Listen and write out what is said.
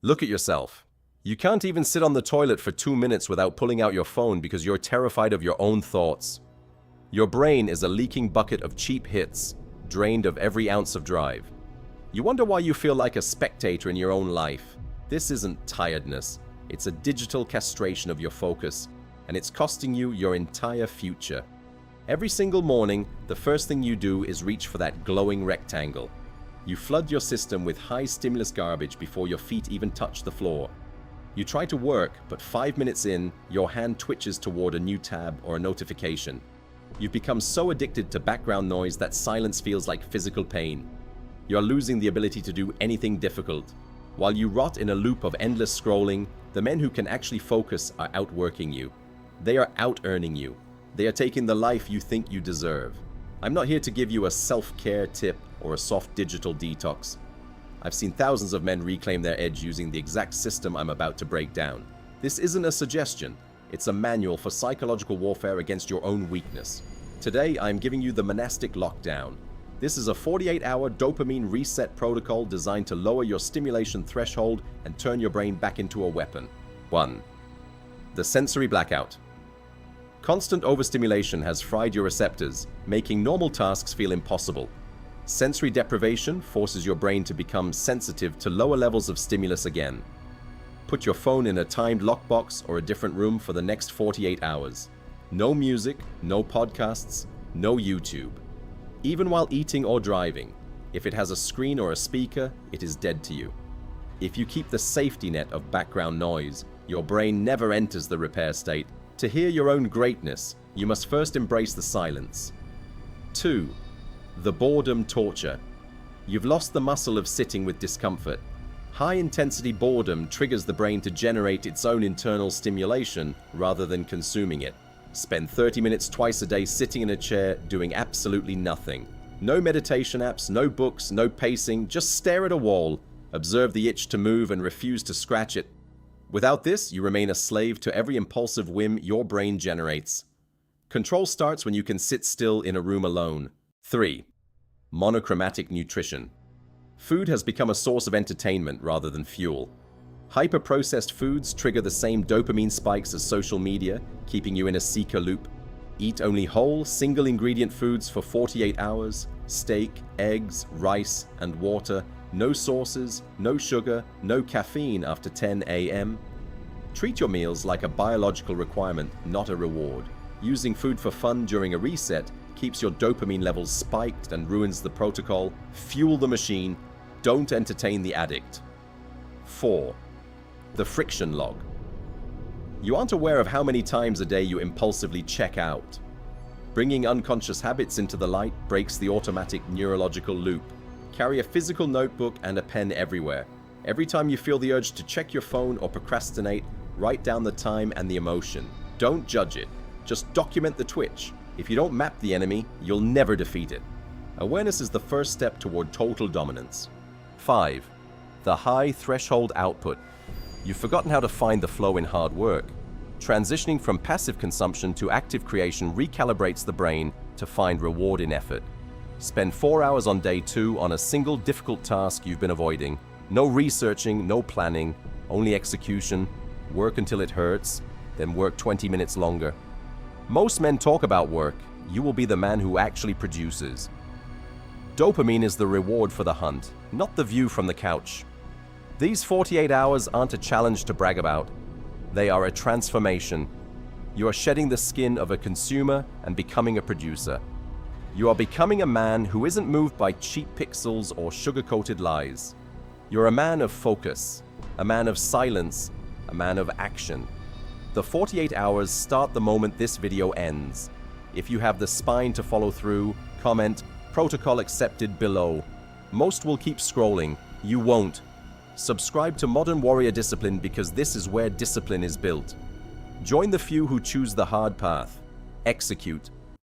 Look at yourself. You can't even sit on the toilet for 2 minutes without pulling out your phone because you're terrified of your own thoughts. Your brain is a leaking bucket of cheap hits, drained of every ounce of drive. You wonder why you feel like a spectator in your own life. This isn't tiredness. It's a digital castration of your focus, and it's costing you your entire future. Every single morning, the first thing you do is reach for that glowing rectangle. You flood your system with high-stimulus garbage before your feet even touch the floor. You try to work, but 5 minutes in, your hand twitches toward a new tab or a notification. You've become so addicted to background noise that silence feels like physical pain. You're losing the ability to do anything difficult. While you rot in a loop of endless scrolling, the men who can actually focus are outworking you. They are out-earning you. They are taking the life you think you deserve. I'm not here to give you a self-care tip or a soft digital detox. I've seen thousands of men reclaim their edge using the exact system I'm about to break down. This isn't a suggestion. It's a manual for psychological warfare against your own weakness. Today, I'm giving you the MONASTIC LOCKDOWN. This is a 48-hour dopamine reset protocol designed to lower your stimulation threshold and turn your brain back into a weapon. 1. The sensory blackout. Constant overstimulation has fried your receptors, making normal tasks feel impossible. Sensory deprivation forces your brain to become sensitive to lower levels of stimulus again. Put your phone in a timed lockbox or a different room for the next 48 hours. No music, no podcasts, no YouTube. Even while eating or driving, if it has a screen or a speaker, it is dead to you. If you keep the safety net of background noise, your brain never enters the repair state. To hear your own greatness, you must first embrace the silence. 2. The boredom torture. You've lost the muscle of sitting with discomfort. High-intensity boredom triggers the brain to generate its own internal stimulation rather than consuming it. Spend 30 minutes twice a day sitting in a chair doing absolutely nothing. No meditation apps, no books, no pacing, just stare at a wall. Observe the itch to move and refuse to scratch it. Without this, you remain a slave to every impulsive whim your brain generates. Control starts when you can sit still in a room alone. 3. Monochromatic nutrition. Food has become a source of entertainment rather than fuel. Hyper-processed foods trigger the same dopamine spikes as social media, keeping you in a seeker loop. Eat only whole, single-ingredient foods for 48 hours. Steak, eggs, rice, and water. No sauces, no sugar, no caffeine after 10 a.m. Treat your meals like a biological requirement, not a reward. Using food for fun during a reset keeps your dopamine levels spiked and ruins the protocol. Fuel the machine. Don't entertain the addict. 4. The friction log. You aren't aware of how many times a day you impulsively check out. Bringing unconscious habits into the light breaks the automatic neurological loop. Carry a physical notebook and a pen everywhere. Every time you feel the urge to check your phone or procrastinate, write down the time and the emotion. Don't judge it. Just document the twitch. If you don't map the enemy, you'll never defeat it. Awareness is the first step toward total dominance. 5. The high threshold output. You've forgotten how to find the flow in hard work. Transitioning from passive consumption to active creation recalibrates the brain to find reward in effort. Spend 4 hours on day 2 on a single difficult task you've been avoiding. No researching, no planning, only execution. Work until it hurts, then work 20 minutes longer. Most men talk about work. You will be the man who actually produces. Dopamine is the reward for the hunt, not the view from the couch. These 48 hours aren't a challenge to brag about. They are a transformation. You are shedding the skin of a consumer and becoming a producer. You are becoming a man who isn't moved by cheap pixels or sugar-coated lies. You're a man of focus, a man of silence, a man of action. The 48 hours start the moment this video ends. If you have the spine to follow through, comment, "Protocol accepted" below. Most will keep scrolling. You won't. Subscribe to Modern Warrior Discipline because this is where discipline is built. Join the few who choose the hard path. Execute.